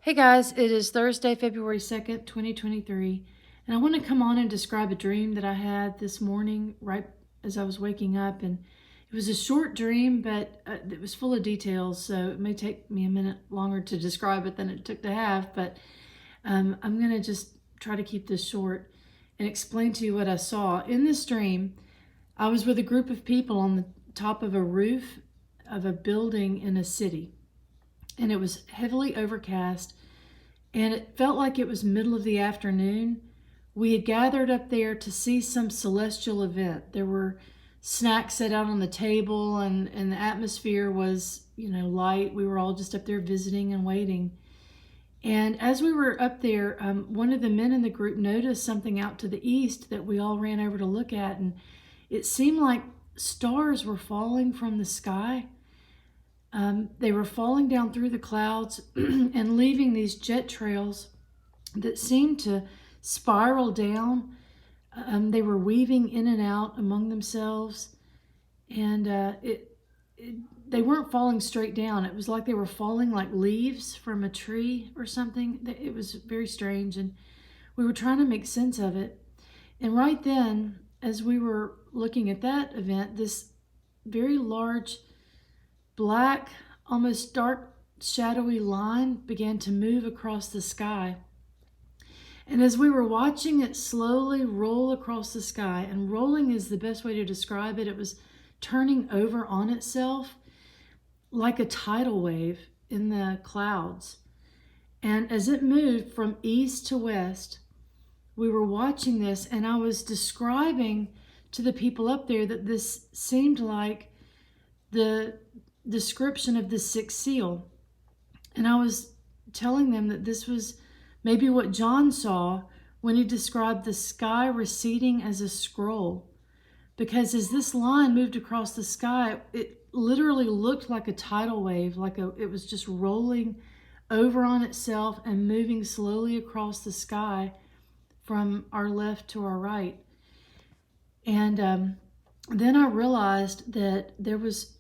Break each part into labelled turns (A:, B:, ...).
A: Hey guys, it is Thursday, February 2nd, 2023, and I want to come on and describe a dream that I had this morning right as I was waking up. And it was a short dream, but it was full of details, so it may take me a minute longer to describe it than it took to have, but I'm going to just try to keep this short and explain to you what I saw. In this dream, I was with a group of people on the top of a roof of a building in a city, and it was heavily overcast, and it felt like it was middle of the afternoon. We had gathered up there to see some celestial event. There were snacks set out on the table, and the atmosphere was, light. We were all just up there visiting and waiting. And as we were up there, one of the men in the group noticed something out to the east that we all ran over to look at, and it seemed like stars were falling from the sky. They were falling down through the clouds and leaving these jet trails that seemed to spiral down. They were weaving in and out among themselves, and they weren't falling straight down. It was like they were falling like leaves from a tree or something. It was very strange, and we were trying to make sense of it. And right then, as we were looking at that event, this very large black, almost dark, shadowy line began to move across the sky. And as we were watching it slowly roll across the sky, and rolling is the best way to describe it, it was turning over on itself like a tidal wave in the clouds. And as it moved from east to west, we were watching this, and I was describing to the people up there that this seemed like the description of the sixth seal. And I was telling them that this was maybe what John saw when he described the sky receding as a scroll. Because as this line moved across the sky, it literally looked like a tidal wave, it was just rolling over on itself and moving slowly across the sky from our left to our right. And then I realized that there was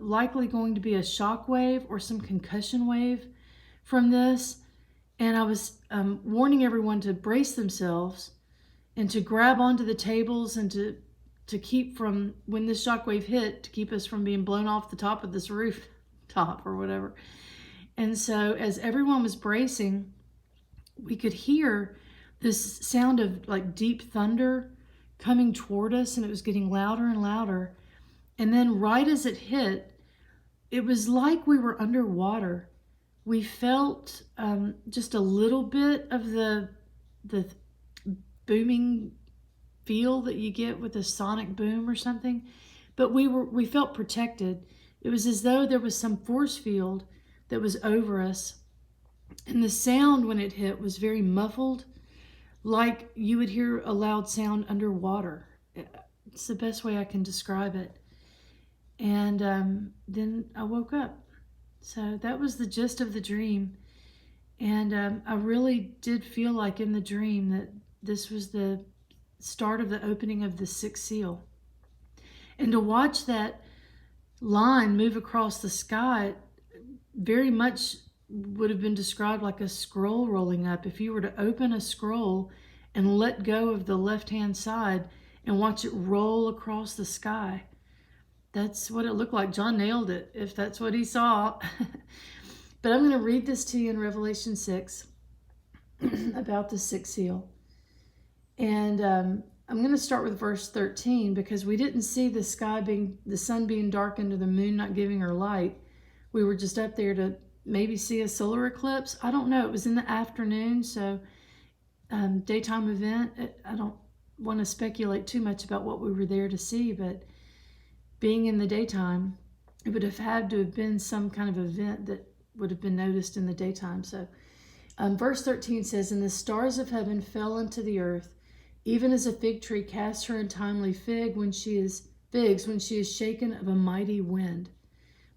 A: likely going to be a shock wave or some concussion wave from this. And I was warning everyone to brace themselves and to grab onto the tables and to keep from, when this shock wave hit, to keep us from being blown off the top of this rooftop or whatever. And so as everyone was bracing, we could hear this sound of like deep thunder coming toward us, and it was getting louder and louder. And then right as it hit, it was like we were underwater. We felt just a little bit of the booming feel that you get with a sonic boom or something, but we felt protected. It was as though there was some force field that was over us, and the sound when it hit was very muffled, like you would hear a loud sound underwater. It's the best way I can describe it. And then I woke up. So that was the gist of the dream. And I really did feel like in the dream that this was the start of the opening of the sixth seal. And to watch that line move across the sky very much would have been described like a scroll rolling up. If you were to open a scroll and let go of the left-hand side and watch it roll across the sky, that's what it looked like. John nailed it, if that's what he saw. But I'm going to read this to you in Revelation 6 about the sixth seal. And I'm going to start with verse 13, because we didn't see the sun being darkened or the moon not giving her light. We were just up there to maybe see a solar eclipse. I don't know. It was in the afternoon, so daytime event. I don't want to speculate too much about what we were there to see, but being in the daytime, it would have had to have been some kind of event that would have been noticed in the daytime. So verse 13 says, "And the stars of heaven fell into the earth, even as a fig tree casts her untimely figs when she is shaken of a mighty wind."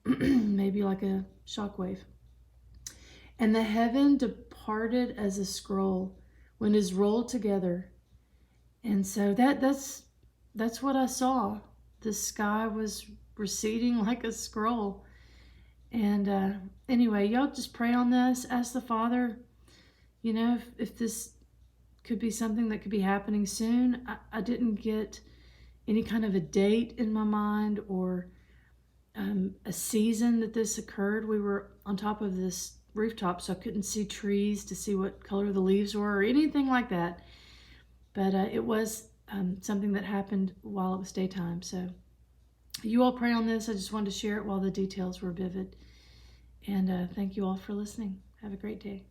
A: Maybe like a shock wave. "And the heaven departed as a scroll when it is rolled together." And so that's what I saw. The sky was receding like a scroll. And anyway, y'all just pray on this. Ask the Father, if this could be something that could be happening soon. I didn't get any kind of a date in my mind or a season that this occurred. We were on top of this rooftop, so I couldn't see trees to see what color the leaves were or anything like that. But it was something that happened while it was daytime. So you all pray on this. I just wanted to share it while the details were vivid. And thank you all for listening. Have a great day.